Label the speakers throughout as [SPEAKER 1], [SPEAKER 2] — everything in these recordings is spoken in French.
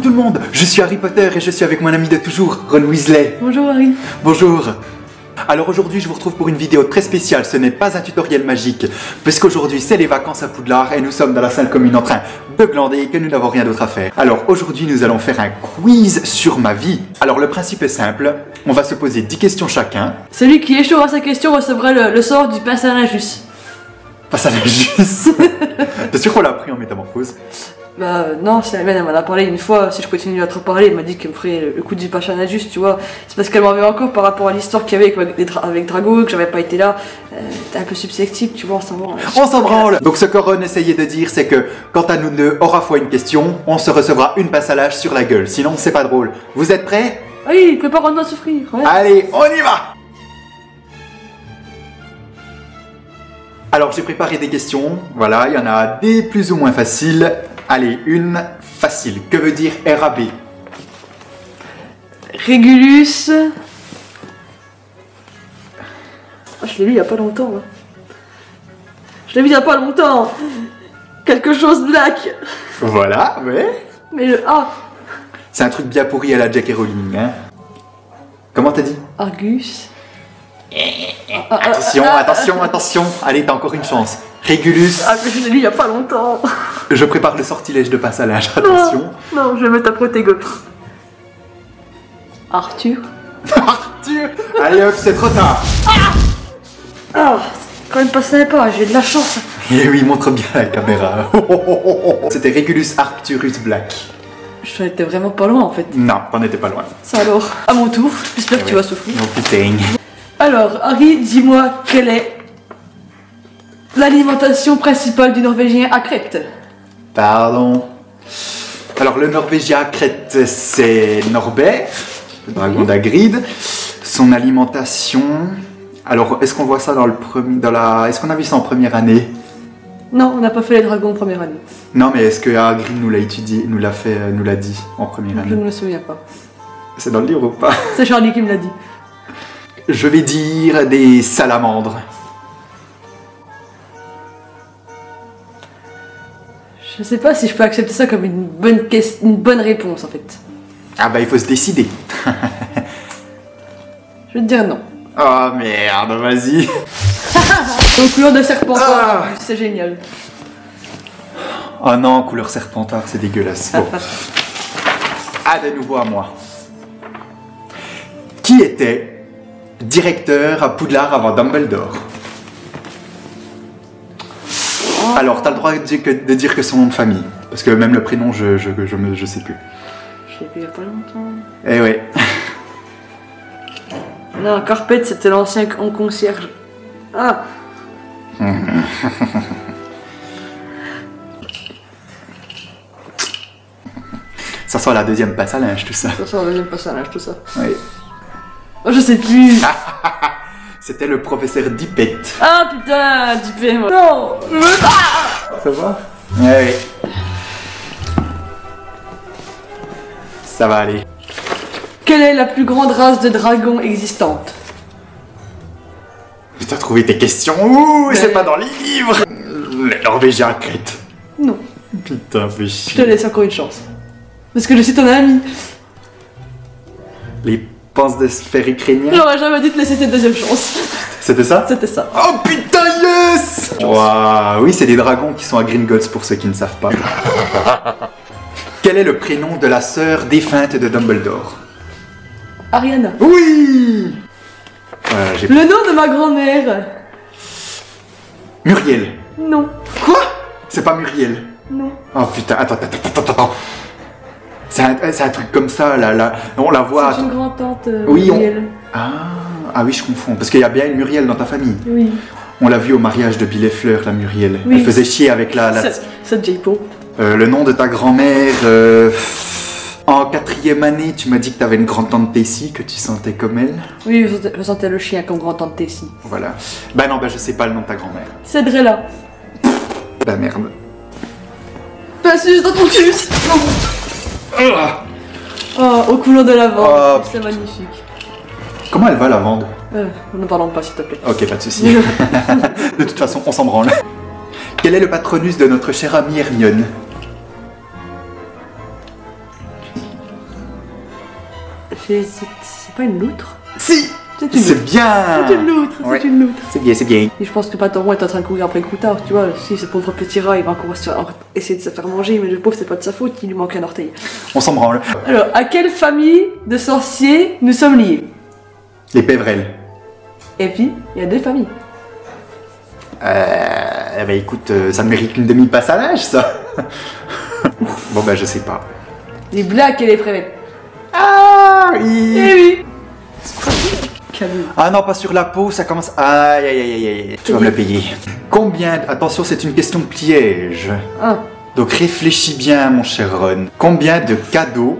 [SPEAKER 1] tout le monde, je suis Harry Potter et je suis avec mon ami de toujours, Ron Weasley.
[SPEAKER 2] Bonjour Harry.
[SPEAKER 1] Bonjour. Alors aujourd'hui je vous retrouve pour une vidéo très spéciale, ce n'est pas un tutoriel magique, puisqu'aujourd'hui c'est les vacances à Poudlard et nous sommes dans la salle commune en train de glander et que nous n'avons rien d'autre à faire. Alors aujourd'hui nous allons faire un quiz sur ma vie. Alors le principe est simple, on va se poser 10 questions chacun.
[SPEAKER 2] Celui qui échouera sa question recevra le sort du pince à lingus.
[SPEAKER 1] Passe à la juste. T'es sûr qu'on l'a appris en métamorphose?
[SPEAKER 2] Bah non, c'est la mienne, elle m'en a parlé une fois, si je continue à trop parler, elle m'a dit qu'elle me ferait le coup du pince à lingus, tu vois. C'est parce qu'elle m'en avait encore par rapport à l'histoire qu'il y avait avec Drago, que j'avais pas été là. T'es un peu susceptible, tu vois, on s'en branle.
[SPEAKER 1] On s'en branle. Donc ce que Ron essayait de dire, c'est que quand à nous deux aura fois une question, on se recevra une passe à l'âge sur la gueule, sinon c'est pas drôle. Vous êtes prêts?
[SPEAKER 2] Oui, prépare-nous à souffrir. Ouais.
[SPEAKER 1] Allez, on y va! Alors j'ai préparé des questions, voilà, il y en a des plus ou moins faciles. Allez, une facile. Que veut dire RAB?
[SPEAKER 2] Régulus. Ah, je l'ai lu il y a pas longtemps. Hein. Je l'ai vu il y a pas longtemps. Quelque chose black.
[SPEAKER 1] Voilà, ouais.
[SPEAKER 2] Mais le A.
[SPEAKER 1] C'est un truc bien pourri à la J.K. Rowling, hein. Comment t'as dit?
[SPEAKER 2] Argus.
[SPEAKER 1] Attention, attention, attention. Allez, t'as encore une chance. Régulus.
[SPEAKER 2] Ah, mais je l'ai lu il y a pas longtemps.
[SPEAKER 1] Je prépare le sortilège de passe à l'âge, attention.
[SPEAKER 2] Non, je vais mettre à protégo. Arthur.
[SPEAKER 1] Arthur. Allez hop, c'est trop tard.
[SPEAKER 2] Ah, c'est quand même pas sympa, j'ai de la chance.
[SPEAKER 1] Eh oui, montre bien la caméra. C'était Régulus Arcturus Black.
[SPEAKER 2] Je étais vraiment pas loin en fait.
[SPEAKER 1] Non, t'en étais pas loin.
[SPEAKER 2] Ça alors, à mon tour, j'espère que tu vas souffrir.
[SPEAKER 1] Oh putain.
[SPEAKER 2] Alors, Harry, dis-moi quelle est l'alimentation principale du Norvégien à Crète?
[SPEAKER 1] Pardon. Alors le Norvégien à Crète, c'est Norbert, le dragon d'Hagrid. Son alimentation. Alors, est-ce qu'on voit ça dans le premier, est-ce qu'on a vu ça en première année?
[SPEAKER 2] Non, on n'a pas fait les dragons en première année.
[SPEAKER 1] Non, mais est-ce que Hagrid nous l'a étudié, nous l'a dit en première année?
[SPEAKER 2] Je ne me souviens pas.
[SPEAKER 1] C'est dans le livre ou pas?
[SPEAKER 2] C'est Charlie qui me l'a dit.
[SPEAKER 1] Je vais dire des salamandres.
[SPEAKER 2] Je sais pas si je peux accepter ça comme une bonne réponse en fait.
[SPEAKER 1] Ah bah il faut se décider.
[SPEAKER 2] Je vais te dire non.
[SPEAKER 1] Oh merde, vas-y.
[SPEAKER 2] Aux couleurs de serpentard, c'est génial.
[SPEAKER 1] Oh non, couleur serpentard, c'est dégueulasse. Bon. Ah, de nouveau à moi. Qui était directeur à Poudlard avant Dumbledore? Alors, t'as le droit de dire que son nom de famille. Parce que même le prénom, je sais plus.
[SPEAKER 2] Je l'ai vu il y a pas longtemps.
[SPEAKER 1] Eh ouais.
[SPEAKER 2] Non, Carpet, c'était l'ancien concierge. Ah.
[SPEAKER 1] Ça sent la deuxième passe à linge, tout ça.
[SPEAKER 2] Ça sent la deuxième passe à linge, tout ça.
[SPEAKER 1] Oui.
[SPEAKER 2] Oh, je sais plus.
[SPEAKER 1] C'était le professeur Dippet.
[SPEAKER 2] Ah putain, Dippet, moi. Non, je veux pas.
[SPEAKER 1] Ça va? Ouais. Ça va aller.
[SPEAKER 2] Quelle est la plus grande race de dragons existante?
[SPEAKER 1] T'as trouvé tes questions? Ouh, c'est pas dans les livres. Les Norvégiens à Crète.
[SPEAKER 2] Non.
[SPEAKER 1] Putain, fais
[SPEAKER 2] Je te
[SPEAKER 1] chier.
[SPEAKER 2] laisse encore une chance. Parce que je suis ton ami.
[SPEAKER 1] Les pinces de sphère ukrainiens.
[SPEAKER 2] J'aurais jamais dû te laisser cette deuxième chance.
[SPEAKER 1] C'était ça?
[SPEAKER 2] C'était ça.
[SPEAKER 1] Oh putain, yes! Waouh, oui, c'est des dragons qui sont à Gringotts pour ceux qui ne savent pas. Quel est le prénom de la sœur défunte de Dumbledore?
[SPEAKER 2] Ariana.
[SPEAKER 1] Oui!
[SPEAKER 2] Le nom de ma grand-mère.
[SPEAKER 1] Muriel.
[SPEAKER 2] Non.
[SPEAKER 1] Quoi? C'est pas Muriel.
[SPEAKER 2] Non.
[SPEAKER 1] Oh putain, attends. C'est un truc comme ça, là. On la voit.
[SPEAKER 2] C'est une grand-tante.
[SPEAKER 1] Oui,
[SPEAKER 2] Muriel.
[SPEAKER 1] Ah oui, je confonds. Parce qu'il y a bien une Muriel dans ta famille.
[SPEAKER 2] Oui.
[SPEAKER 1] On l'a vu au mariage de Bill et Fleur, la Muriel.
[SPEAKER 2] Oui.
[SPEAKER 1] Elle faisait chier avec la...
[SPEAKER 2] C'est J-Po.
[SPEAKER 1] Le nom de ta grand-mère... En 4e année, tu m'as dit que tu avais une grande-tante Tessie, que tu sentais comme elle.
[SPEAKER 2] Oui, je sentais le chien comme grand-tante Tessie.
[SPEAKER 1] Voilà. Bah non, je sais pas le nom de ta grand-mère.
[SPEAKER 2] C'est Drella.
[SPEAKER 1] Bah merde.
[SPEAKER 2] Passus dans ton cul. Oh, aux couleurs de lavande.
[SPEAKER 1] Oh,
[SPEAKER 2] c'est magnifique.
[SPEAKER 1] Comment elle va, la lavande?
[SPEAKER 2] Ne parlons pas, s'il te plaît.
[SPEAKER 1] Ok, pas de soucis. De toute façon, on s'en branle. Quel est le patronus de notre chère amie Hermione?
[SPEAKER 2] C'est pas une loutre?
[SPEAKER 1] Si!
[SPEAKER 2] C'est une
[SPEAKER 1] C'est
[SPEAKER 2] loutre.
[SPEAKER 1] bien!
[SPEAKER 2] C'est une loutre,
[SPEAKER 1] Ouais.
[SPEAKER 2] c'est une loutre.
[SPEAKER 1] C'est bien, c'est bien.
[SPEAKER 2] Et je pense que Pataron est en train de courir après Croutard, tu vois. Si ce pauvre petit rat, il va encore essayer de se faire manger, mais le pauvre, c'est pas de sa faute, il lui manque un orteil.
[SPEAKER 1] On s'en branle.
[SPEAKER 2] Alors, à quelle famille de sorciers nous sommes liés?
[SPEAKER 1] Les Pévrel.
[SPEAKER 2] Et puis, il y a deux familles.
[SPEAKER 1] Eh ben écoute, ça ne mérite qu'une demi-passe à l'âge, ça. Bon ben je sais pas.
[SPEAKER 2] Les Blacks et les Prévets.
[SPEAKER 1] Ah oui.
[SPEAKER 2] Eh oui. Calme.
[SPEAKER 1] Ah non, pas sur la peau, ça commence... Aïe, aïe, aïe, aïe, aïe. Tu vas me le payer. Combien... Attention, c'est une question piège.
[SPEAKER 2] Ah.
[SPEAKER 1] Donc réfléchis bien, mon cher Ron. Combien de cadeaux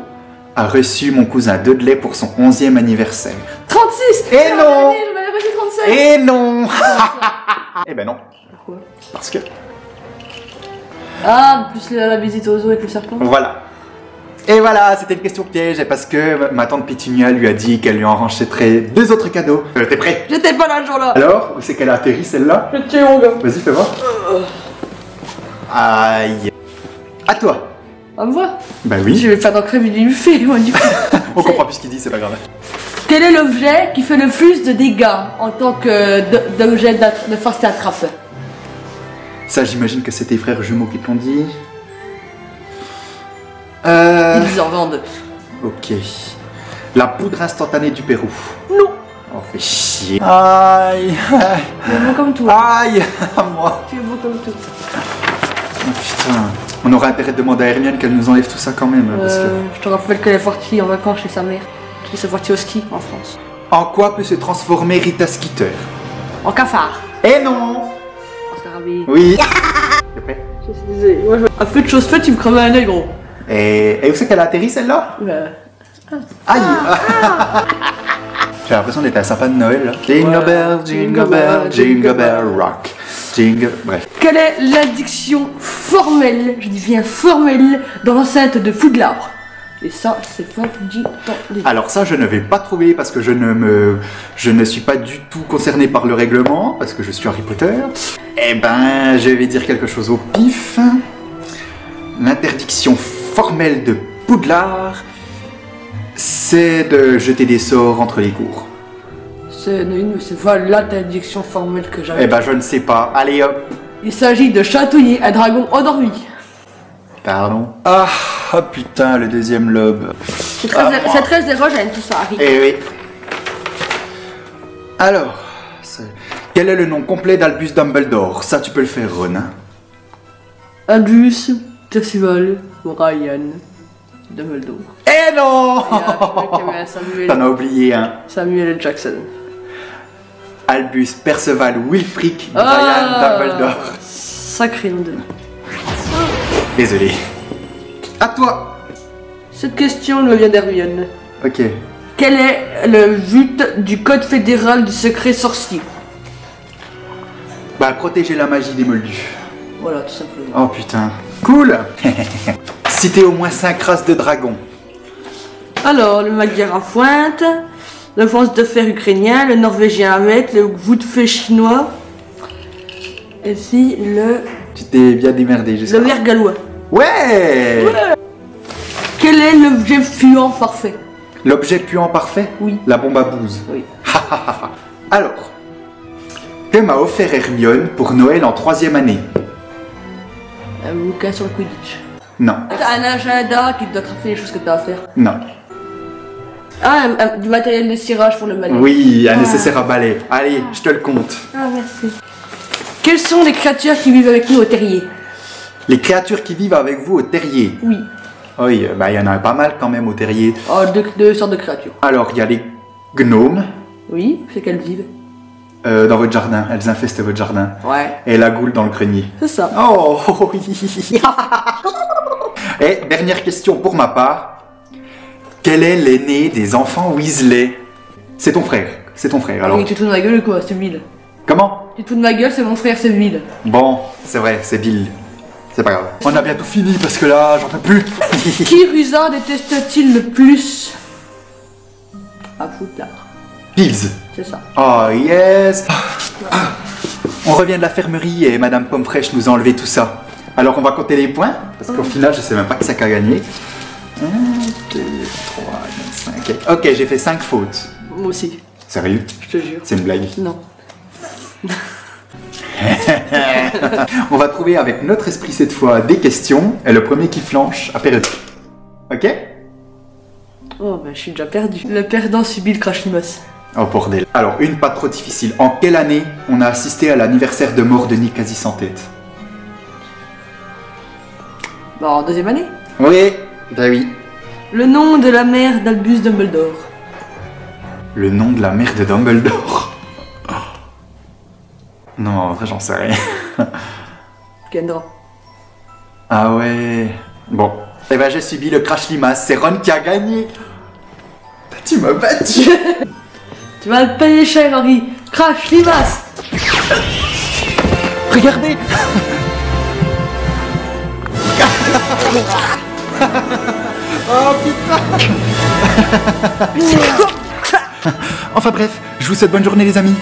[SPEAKER 1] a reçu mon cousin Dudley pour son 11e anniversaire?
[SPEAKER 2] 36.
[SPEAKER 1] Eh non.
[SPEAKER 2] Je m'avais reçu 37.
[SPEAKER 1] Eh non. Eh ben non.
[SPEAKER 2] Pourquoi?
[SPEAKER 1] Parce que...
[SPEAKER 2] Ah, plus la visite aux zoo avec le serpent.
[SPEAKER 1] Voilà. Et voilà, c'était une question piège, et parce que ma tante Pétunia lui a dit qu'elle lui en rachèterait 2 autres cadeaux. T'es prêt?
[SPEAKER 2] J'étais pas là le jour-là.
[SPEAKER 1] Alors, où c'est qu'elle a atterri celle-là?
[SPEAKER 2] Je tiens mon gars.
[SPEAKER 1] Vas-y, fais voir. Aïe. À toi.
[SPEAKER 2] On me voit.
[SPEAKER 1] Bah oui.
[SPEAKER 2] Je vais faire d'encre du buffet, moi, du coup.
[SPEAKER 1] On comprend plus ce qu'il dit, c'est pas grave.
[SPEAKER 2] Quel est l'objet qui fait le plus de dégâts en tant que d'objet de force d'attrape?
[SPEAKER 1] Ça, j'imagine que c'est tes frères jumeaux qui te l'ont dit.
[SPEAKER 2] Ils en vendent.
[SPEAKER 1] Ok. La poudre instantanée du Pérou.
[SPEAKER 2] Non.
[SPEAKER 1] Oh, fait chier. Aïe.
[SPEAKER 2] Tu es beau comme tout. hein.
[SPEAKER 1] Aïe. À moi.
[SPEAKER 2] Tu es beau comme tout.
[SPEAKER 1] Oh, putain. On aurait intérêt de demander à Hermione qu'elle nous enlève tout ça quand même. Parce que...
[SPEAKER 2] Je te rappelle qu'elle est partie en vacances chez sa mère. Qui s'est partie au ski en France.
[SPEAKER 1] En quoi peut se transformer Rita Skeeter?
[SPEAKER 2] En cafard.
[SPEAKER 1] Eh non.
[SPEAKER 2] En scarabée.
[SPEAKER 1] Oui. T'es prêt?
[SPEAKER 2] Je suis désolée. Moi, à peu de choses faites, tu me crevais un œil, gros.
[SPEAKER 1] Et où c'est qu'elle a atterri celle-là? Aïe. J'ai l'impression d'être un sapin de Noël là. Jingle bell, jingle bell, jingle bell rock. Jingle... Bref.
[SPEAKER 2] Quelle est l'indication formelle, je dis bien formelle, dans l'enceinte de Poudlard? Et ça, c'est pas dit dans les...
[SPEAKER 1] Alors ça, je ne vais pas trouver parce que je ne suis pas du tout concerné par le règlement, parce que je suis Harry Potter. Eh ben, je vais dire quelque chose au pif. L'interdiction formelle de Poudlard, c'est de jeter des sorts entre les cours.
[SPEAKER 2] C'est pas l'interdiction formelle que j'avais.
[SPEAKER 1] Eh ben, je ne sais pas. Allez hop.
[SPEAKER 2] Il s'agit de chatouiller un dragon endormi.
[SPEAKER 1] Pardon. Ah, oh putain, le deuxième lobe.
[SPEAKER 2] C'est très érogène tout ça, Harry.
[SPEAKER 1] Eh oui. Alors, quel est le nom complet d'Albus Dumbledore? Ça, tu peux le faire, Ron. Hein?
[SPEAKER 2] Albus, Percival, Ryan, Dumbledore.
[SPEAKER 1] Eh non.
[SPEAKER 2] Samuel,
[SPEAKER 1] T'en as oublié un.
[SPEAKER 2] Samuel L. Jackson.
[SPEAKER 1] Albus, Perceval, Wilfric, Brian, Dumbledore.
[SPEAKER 2] Sacré nom de...
[SPEAKER 1] Désolé. À toi.
[SPEAKER 2] Cette question me vient d'Hermione.
[SPEAKER 1] Ok.
[SPEAKER 2] Quel est le but du code fédéral du secret sorcier?
[SPEAKER 1] Bah, protéger la magie des moldus.
[SPEAKER 2] Voilà, tout simplement.
[SPEAKER 1] Oh putain. Cool. Citez au moins 5 races de dragons.
[SPEAKER 2] Alors, le Magyar à pointe, le Vance de fer ukrainien, le Norvégien à mettre, le Woodfée chinois, et puis le
[SPEAKER 1] Tu t'es bien démerdé jusqu'à...
[SPEAKER 2] ver gallois.
[SPEAKER 1] Ouais.
[SPEAKER 2] Quel est l'objet fluent parfait?
[SPEAKER 1] L'objet puant parfait?
[SPEAKER 2] Oui.
[SPEAKER 1] La bombe à bouse.
[SPEAKER 2] Oui.
[SPEAKER 1] Alors, que m'a offert Hermione pour Noël en 3e année?
[SPEAKER 2] Un bouquin sur le Quidditch.
[SPEAKER 1] Non.
[SPEAKER 2] Un agenda qui te doit te rappeler les choses que tu as à faire.
[SPEAKER 1] Non.
[SPEAKER 2] Ah, du matériel de cirage pour le balai.
[SPEAKER 1] Oui, un nécessaire à balai. Allez, je te le compte.
[SPEAKER 2] Ah, merci. Quelles sont les créatures qui vivent avec nous au terrier?
[SPEAKER 1] Les créatures qui vivent avec vous au terrier.
[SPEAKER 2] Oui.
[SPEAKER 1] Oui, bah il y en a pas mal quand même au terrier.
[SPEAKER 2] Oh, deux sortes de créatures.
[SPEAKER 1] Alors, il y a les gnomes
[SPEAKER 2] Oui, c'est qu'elles vivent.
[SPEAKER 1] dans votre jardin. Elles infestent votre jardin.
[SPEAKER 2] Ouais.
[SPEAKER 1] Et la goule dans le grenier.
[SPEAKER 2] C'est ça.
[SPEAKER 1] Oh oui. Et dernière question pour ma part. Quel est l'aîné des enfants Weasley? C'est ton frère. C'est ton frère. Alors,
[SPEAKER 2] Oui, tu te fous de ma gueule ou quoi? C'est Bill.
[SPEAKER 1] comment?
[SPEAKER 2] Tu te fous de ma gueule, c'est mon frère, c'est Bill.
[SPEAKER 1] Bon, c'est vrai, c'est Bill. C'est pas grave. On a bientôt fini parce que là, j'en peux plus.
[SPEAKER 2] Qui Rusa déteste-t-il le plus? À Poudlard.
[SPEAKER 1] Peeves.
[SPEAKER 2] C'est ça.
[SPEAKER 1] Oh yes. On revient de la fermerie et Madame Pomme Fraîche nous a enlevé tout ça. Alors on va compter les points, parce qu'au final je sais même pas qui ça a gagné. 1, 2, 3, 4, 5, Ok, j'ai fait 5 fautes.
[SPEAKER 2] Moi aussi,
[SPEAKER 1] Sérieux?
[SPEAKER 2] je te jure.
[SPEAKER 1] C'est une blague.
[SPEAKER 2] Non.
[SPEAKER 1] On va trouver avec notre esprit cette fois des questions, et le premier qui flanche a perdu. Ok?
[SPEAKER 2] Oh, bah, je suis déjà perdu. Le perdant subit le crash limace.
[SPEAKER 1] Oh bordel. Alors, une pas trop difficile. En quelle année on a assisté à l'anniversaire de mort de Nick quasi sans tête?
[SPEAKER 2] Bah, en deuxième année.
[SPEAKER 1] Oui, bah oui.
[SPEAKER 2] Le nom de la mère d'Albus Dumbledore.
[SPEAKER 1] Le nom de la mère de Dumbledore. Non, en vrai, j'en sais rien.
[SPEAKER 2] Kendra.
[SPEAKER 1] Ah ouais. Bon. Eh ben, j'ai subi le crash limace. C'est Ron qui a gagné. Tu m'as battu.
[SPEAKER 2] Tu vas le payer cher, Henri. Crash limace.
[SPEAKER 1] Regardez. Oh putain. Enfin bref, je vous souhaite bonne journée les amis.